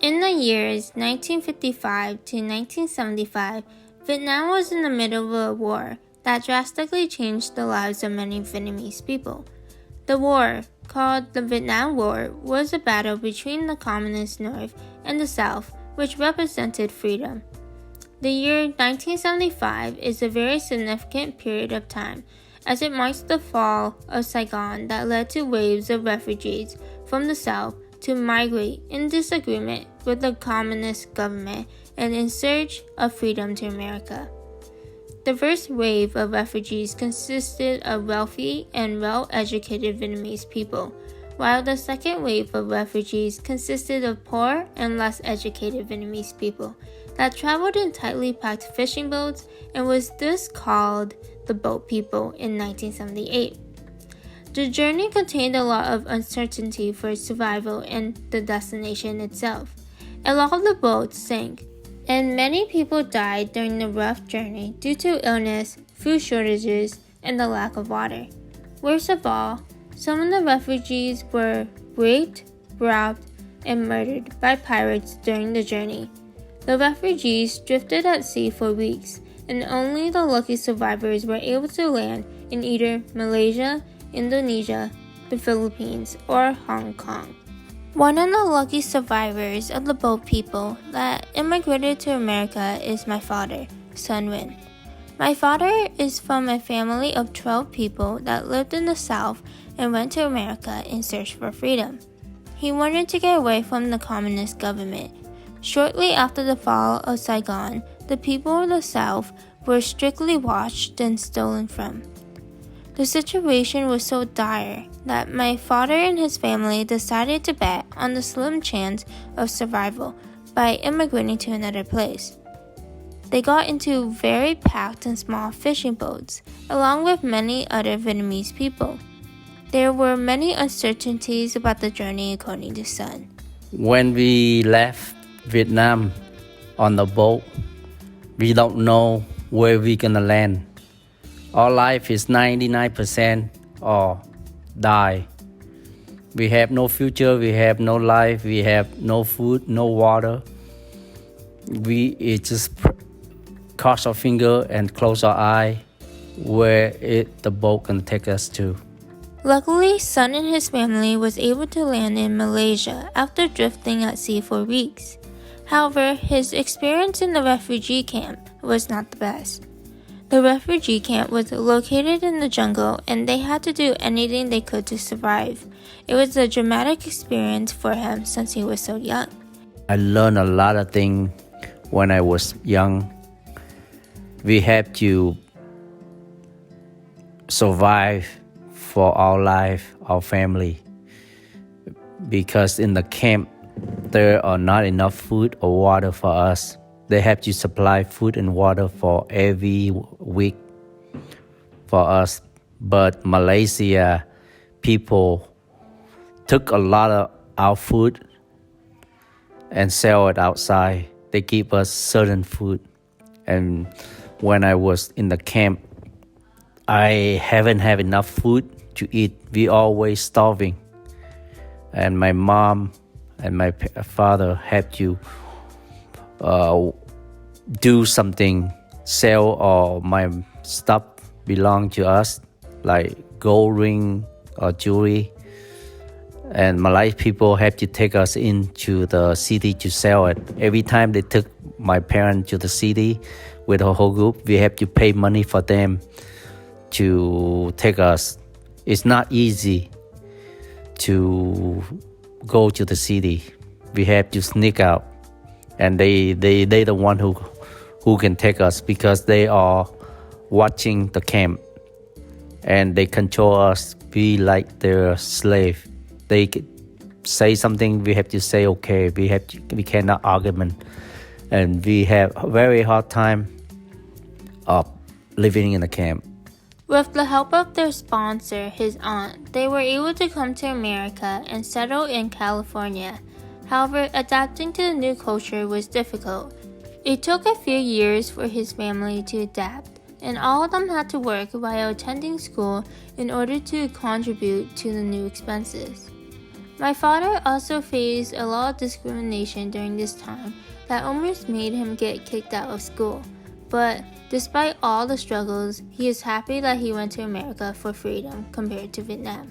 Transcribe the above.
In the years 1955 to 1975, Vietnam was in the middle of a war that drastically changed the lives of many Vietnamese people. The war, called the Vietnam War, was a battle between the Communist North and the South, which represented freedom. The year 1975 is a very significant period of time, as it marks the fall of Saigon that led to waves of refugees from the South to migrate in disagreement with the communist government and in search of freedom to America. The first wave of refugees consisted of wealthy and well-educated Vietnamese people, while the second wave of refugees consisted of poor and less educated Vietnamese people that traveled in tightly packed fishing boats and was thus called the Boat People in 1978. The journey contained a lot of uncertainty for survival and the destination itself. A lot of the boats sank, and many people died during the rough journey due to illness, food shortages, and the lack of water. Worst of all, some of the refugees were raped, robbed, and murdered by pirates during the journey. The refugees drifted at sea for weeks, and only the lucky survivors were able to land in either Malaysia, Indonesia, the Philippines, or Hong Kong. One of the lucky survivors of the Boat People that immigrated to America is my father, Nguyen. My father is from a family of 12 people that lived in the South and went to America in search for freedom. He wanted to get away from the communist government. Shortly after the fall of Saigon, the people of the South were strictly watched and stolen from. The situation was so dire that my father and his family decided to bet on the slim chance of survival by immigrating to another place. They got into very packed and small fishing boats, along with many other Vietnamese people. There were many uncertainties about the journey, according to Sun. When we left Vietnam on the boat, we don't know where we're gonna land. Our life is 99% or die. We have no future, we have no life, we have no food, no water. It just cross our finger and close our eye where the boat can take us to. Luckily, Sun and his family was able to land in Malaysia after drifting at sea for weeks. However, his experience in the refugee camp was not the best. The refugee camp was located in the jungle and they had to do anything they could to survive. It was a dramatic experience for him since he was so young. I learned a lot of things when I was young. We have to survive for our life, our family. Because in the camp, there are not enough food or water for us. They have to supply food and water for every week for us. But Malaysia people took a lot of our food and sell it outside. They give us certain food. And when I was in the camp, I haven't had enough food to eat. We always starving. And my mom and my father had to do something, sell all my stuff belong to us, like gold ring or jewelry. And Malay people have to take us into the city to sell it. Every time they took my parents to the city with a whole group, we have to pay money for them to take us. It's not easy to go to the city. We have to sneak out, and they the one who can take us because they are watching the camp and they control us. Be like their slave. They say something, we have to say okay. We cannot argument, and we have a very hard time of living in the camp. With the help of their sponsor, his aunt, they were able to come to America and settle in California. However, adapting to the new culture was difficult. It took a few years for his family to adapt, and all of them had to work while attending school in order to contribute to the new expenses. My father also faced a lot of discrimination during this time that almost made him get kicked out of school. But despite all the struggles, he is happy that he went to America for freedom compared to Vietnam.